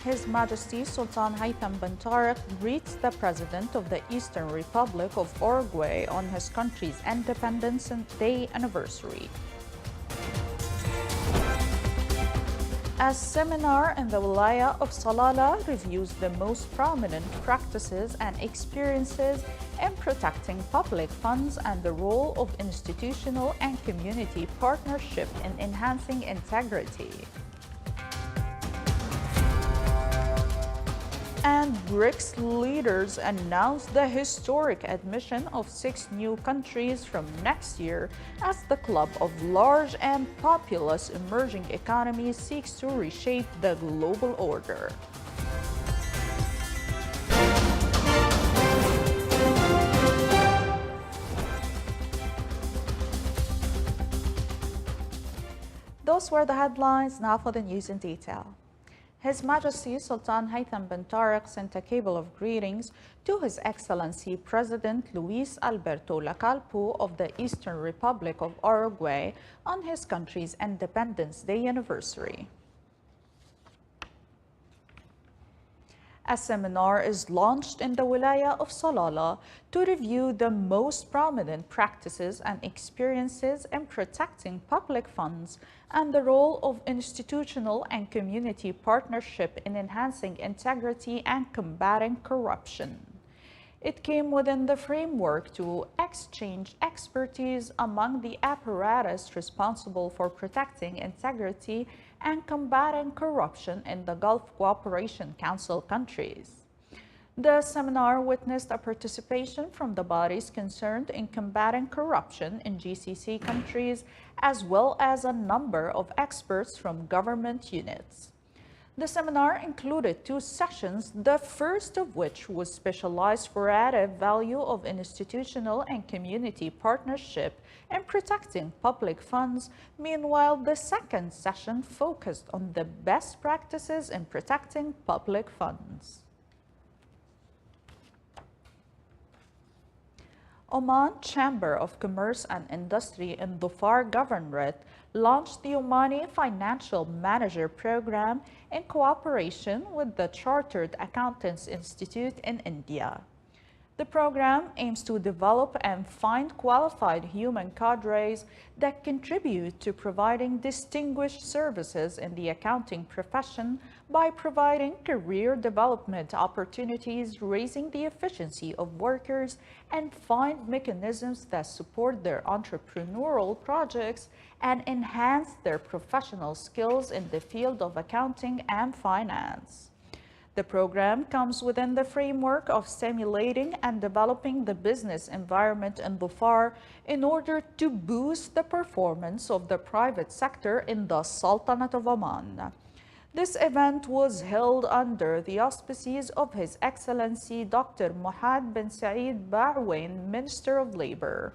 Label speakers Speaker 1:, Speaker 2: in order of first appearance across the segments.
Speaker 1: His Majesty Sultan Haytham bin Tariq greets the President of the Eastern Republic of Uruguay on his country's Independence Day anniversary. A seminar in the Wilaya of Salalah reviews the most prominent practices and experiences in protecting public funds and the role of institutional and community partnership in enhancing integrity. And Brics leaders announced the historic admission of 6 new countries from next year as the club of large and populous emerging economies seeks to reshape the global order. Those were the headlines. Now for the news in detail. His Majesty Sultan Haytham bin Tariq sent a cable of greetings to His Excellency President Luis Alberto Lacalpo of the Eastern Republic of Uruguay on his country's Independence Day anniversary. A seminar is launched in the Wilaya of Salalah to review the most prominent practices and experiences in protecting public funds and the role of institutional and community partnership in enhancing integrity and combating corruption. It came within the framework to exchange expertise among the apparatus responsible for protecting integrity and combating corruption in the Gulf Cooperation Council countries. The seminar witnessed a participation from the bodies concerned in combating corruption in GCC countries, as well as a number of experts from government units. The seminar included 2 sessions, the first of which was specialized for added value of institutional and community partnership in protecting public funds. Meanwhile, the second session focused on the best practices in protecting public funds. Oman Chamber of Commerce and Industry in Dhofar Governorate launched the Omani Financial Manager Program in cooperation with the Chartered Accountants Institute in India. The program aims to develop and find qualified human cadres that contribute to providing distinguished services in the accounting profession by providing career development opportunities, raising the efficiency of workers, and find mechanisms that support their entrepreneurial projects and enhance their professional skills in the field of accounting and finance. The program comes within the framework of stimulating and developing the business environment in Dhofar in order to boost the performance of the private sector in the Sultanate of Oman. This event was held under the auspices of His Excellency Dr. Mohad bin Saeed Ba'wain, Minister of Labor.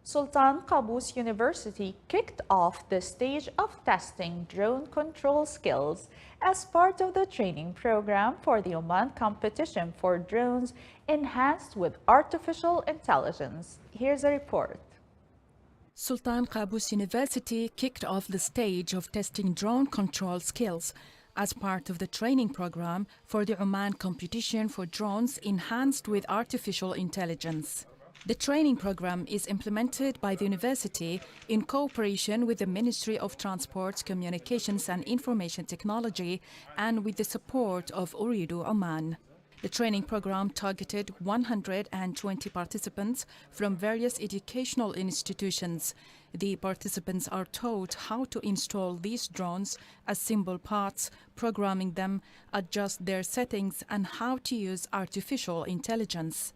Speaker 1: Sultan Qaboos University kicked off the stage of testing drone control skills as part of the training program for the Oman competition for drones enhanced with artificial intelligence. Here's a report.
Speaker 2: Sultan Qaboos University kicked off the stage of testing drone control skills as part of the training program for the Oman competition for drones enhanced with artificial intelligence. The training program is implemented by the university in cooperation with the Ministry of Transport, Communications and Information Technology and with the support of Ooredoo Oman. The training program targeted 120 participants from various educational institutions. The participants are taught how to install these drones, assemble parts, programming them, adjust their settings, and how to use artificial intelligence.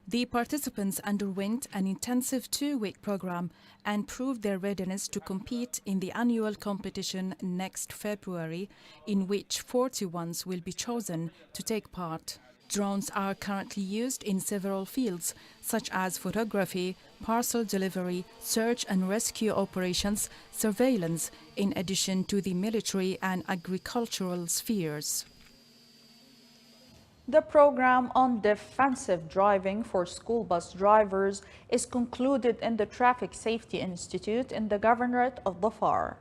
Speaker 2: The participants underwent an intensive 2-week program and proved their readiness to compete in the annual competition next February, in which 41s will be chosen to take part. Drones are currently used in several fields, such as photography, parcel delivery, search and rescue operations, surveillance, in addition to the military and agricultural spheres.
Speaker 1: The program on defensive driving for school bus drivers is concluded in the Traffic Safety Institute in the Governorate of Dhofar.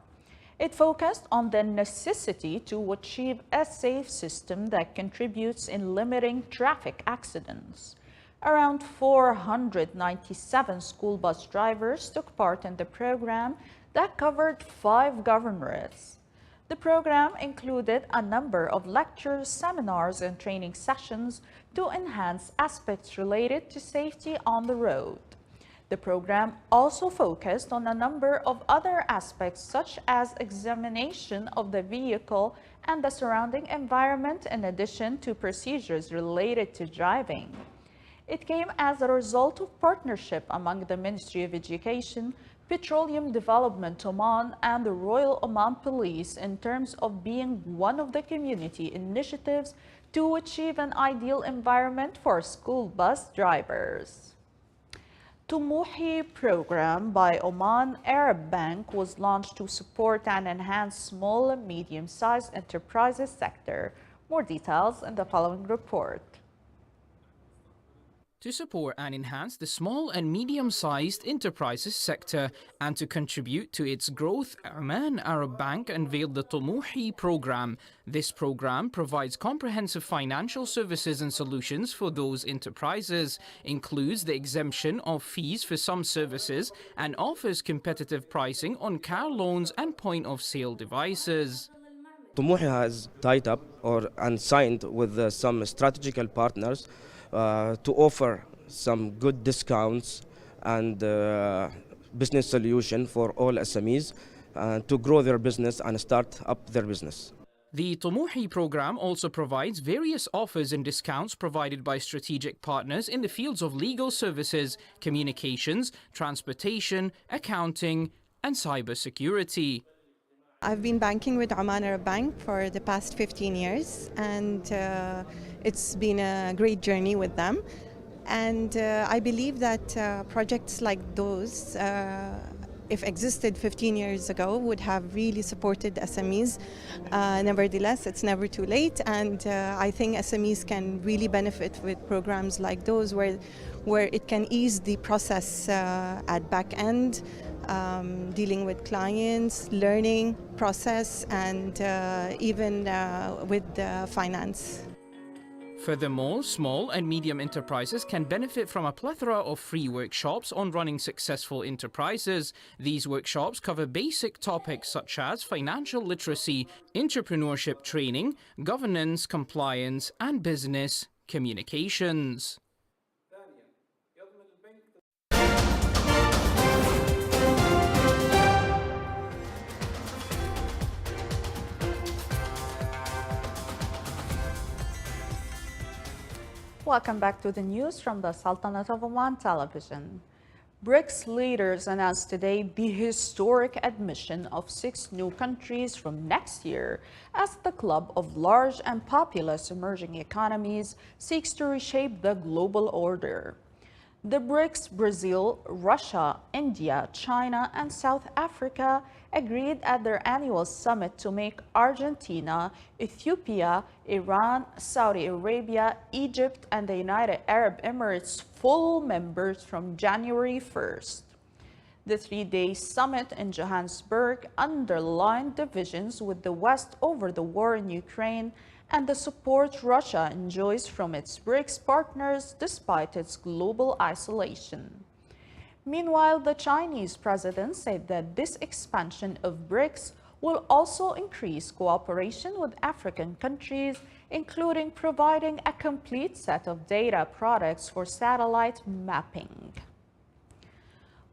Speaker 1: It focused on the necessity to achieve a safe system that contributes in limiting traffic accidents. Around 497 school bus drivers took part in the program that covered 5 governorates. The program included a number of lectures, seminars, and training sessions to enhance aspects related to safety on the road. The program also focused on a number of other aspects such as examination of the vehicle and the surrounding environment in addition to procedures related to driving. It came as a result of partnership among the Ministry of Education, Petroleum Development Oman, and the Royal Oman Police in terms of being one of the community initiatives to achieve an ideal environment for school bus drivers. Tumuhi program by Oman Arab Bank was launched to support and enhance small and medium-sized enterprises sector. More details in the following report.
Speaker 3: To support and enhance the small and medium-sized enterprises sector and to contribute to its growth, Oman Arab Bank unveiled the Tumuhi program. This program provides comprehensive financial services and solutions for those enterprises, includes the exemption of fees for some services, and offers competitive pricing on car loans and point-of-sale devices.
Speaker 4: Tumuhi has tied up and signed with some strategical partners to offer some good discounts and business solution for all SMEs to grow their business and start up their business.
Speaker 3: The Tumuhi program also provides various offers and discounts provided by strategic partners in the fields of legal services, communications, transportation, accounting, and cybersecurity.
Speaker 5: I've been banking with Amana Bank for the past 15 years, and it's been a great journey with them. And I believe that projects like those, if existed 15 years ago, would have really supported SMEs. Nevertheless, it's never too late, and I think SMEs can really benefit with programs like those where it can ease the process at back end, dealing with clients, learning process, and even with finance.
Speaker 3: Furthermore, small and medium enterprises can benefit from a plethora of free workshops on running successful enterprises. These workshops cover basic topics such as financial literacy, entrepreneurship training, governance, compliance, and business communications.
Speaker 1: Welcome back to the news from the Sultanate of Oman television. Brics leaders announced today the historic admission of 6 new countries from next year as the club of large and populous emerging economies seeks to reshape the global order. The Brics, Brazil, Russia, India, China, and South Africa agreed at their annual summit to make Argentina, Ethiopia, Iran, Saudi Arabia, Egypt, and the United Arab Emirates full members from January 1st. The 3-day summit in Johannesburg underlined divisions with the West over the war in Ukraine and the support Russia enjoys from its Brics partners despite its global isolation. Meanwhile, the Chinese president said that this expansion of Brics will also increase cooperation with African countries, including providing a complete set of data products for satellite mapping.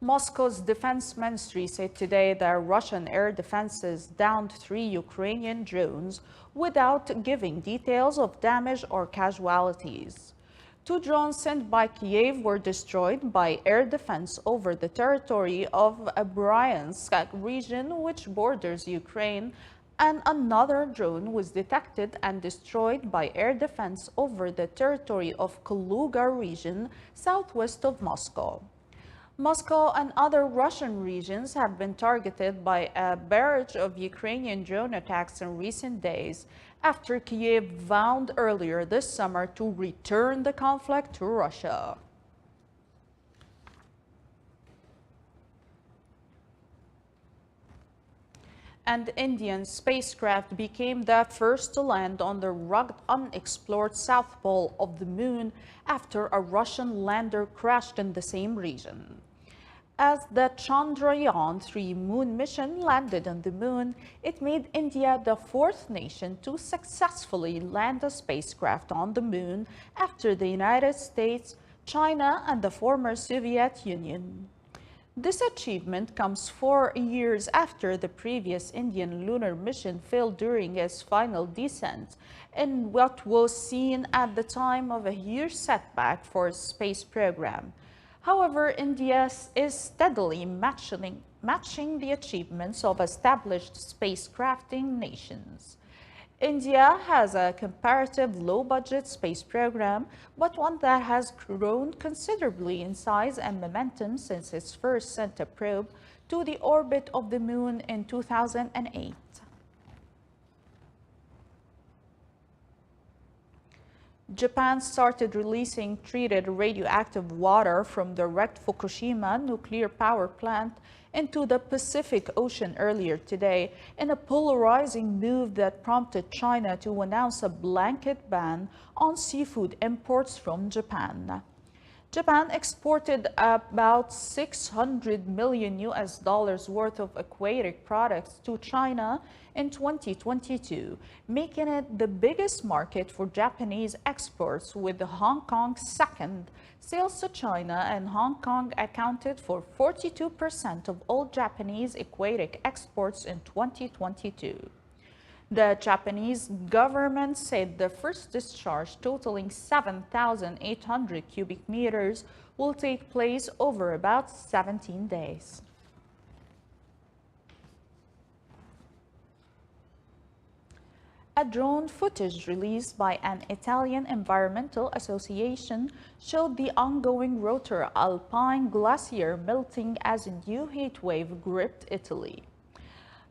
Speaker 1: Moscow's defense ministry said today that Russian air defenses downed 3 Ukrainian drones without giving details of damage or casualties. 2 drones sent by Kiev were destroyed by air defense over the territory of Bryansk region, which borders Ukraine, and another drone was detected and destroyed by air defense over the territory of Kaluga region, southwest of Moscow. Moscow and other Russian regions have been targeted by a barrage of Ukrainian drone attacks in recent days, after Kiev vowed earlier this summer to return the conflict to Russia. And Indian spacecraft became the first to land on the rugged, unexplored south pole of the moon after a Russian lander crashed in the same region. As the Chandrayaan-3 moon mission landed on the moon, it made India the fourth nation to successfully land a spacecraft on the moon after the United States, China, and the former Soviet Union. This achievement comes 4 years after the previous Indian lunar mission failed during its final descent, in what was seen at the time of a huge setback for its space program. However, India is steadily matching the achievements of established spacecrafting nations. India has a comparative low-budget space program, but one that has grown considerably in size and momentum since its first sent a probe to the orbit of the moon in 2008. Japan started releasing treated radioactive water from the wrecked Fukushima nuclear power plant into the Pacific Ocean earlier today in a polarizing move that prompted China to announce a blanket ban on seafood imports from Japan. Japan exported about $600 million worth of aquatic products to China in 2022, making it the biggest market for Japanese exports, with Hong Kong second. Sales to China and Hong Kong accounted for 42% of all Japanese aquatic exports in 2022. The Japanese government said the first discharge, totaling 7,800 cubic meters, will take place over about 17 days. A drone footage released by an Italian environmental association showed the ongoing Rotor Alpine glacier melting as a new heat wave gripped Italy.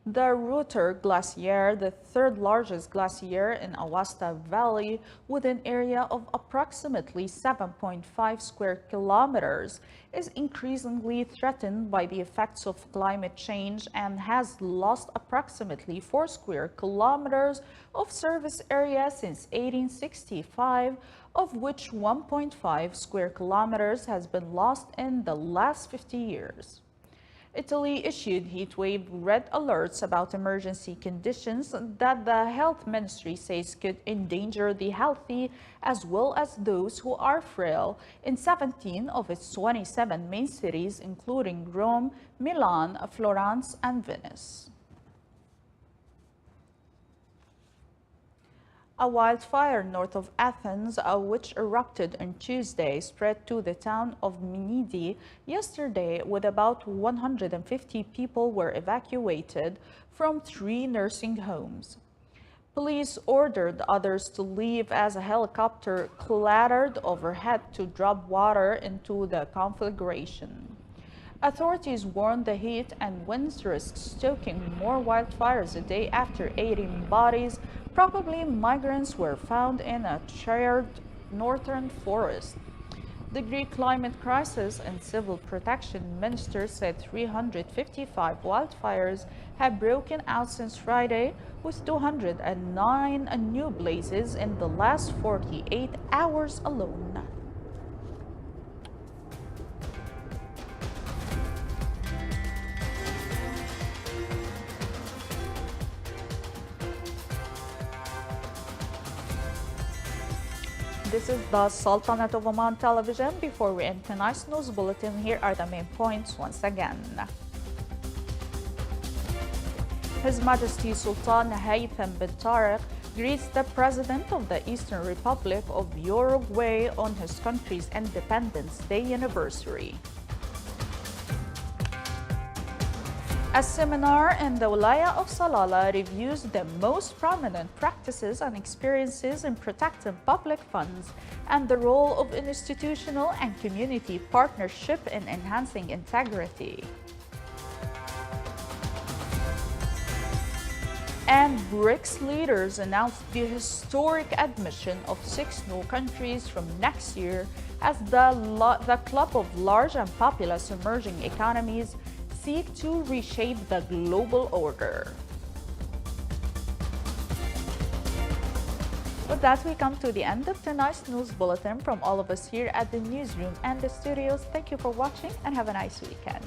Speaker 1: The Rotor Glacier, the third largest glacier in Aosta Valley, with an area of approximately 7.5 square kilometers, is increasingly threatened by the effects of climate change and has lost approximately 4 square kilometers of surface area since 1865, of which 1.5 square kilometers has been lost in the last 50 years. Italy issued heatwave red alerts about emergency conditions that the health ministry says could endanger the healthy as well as those who are frail in 17 of its 27 main cities, including Rome, Milan, Florence, and Venice. A wildfire north of Athens, which erupted on Tuesday, spread to the town of Menidi yesterday, with about 150 people were evacuated from 3 nursing homes. Police ordered others to leave as a helicopter clattered overhead to drop water into the conflagration. Authorities warned the heat and winds risk stoking more wildfires a day after 18 bodies, probably migrants, were found in a charred northern forest. The Greek Climate Crisis and Civil Protection Minister said 355 wildfires have broken out since Friday, with 209 new blazes in the last 48 hours alone. This is the Sultanate of Oman television. Before we end tonight's news bulletin, here are the main points once again. His Majesty Sultan Haytham bin Tariq greets the President of the Eastern Republic of Uruguay on his country's Independence Day anniversary. A seminar in the Wilaya of Salalah reviews the most prominent practices and experiences in protecting public funds and the role of institutional and community partnership in enhancing integrity. And Brics leaders announced the historic admission of 6 new countries from next year as the club of large and populous emerging economies seek to reshape the global order. With that, we come to the end of tonight's news bulletin. From all of us here at the newsroom and the studios, thank you for watching and have a nice weekend.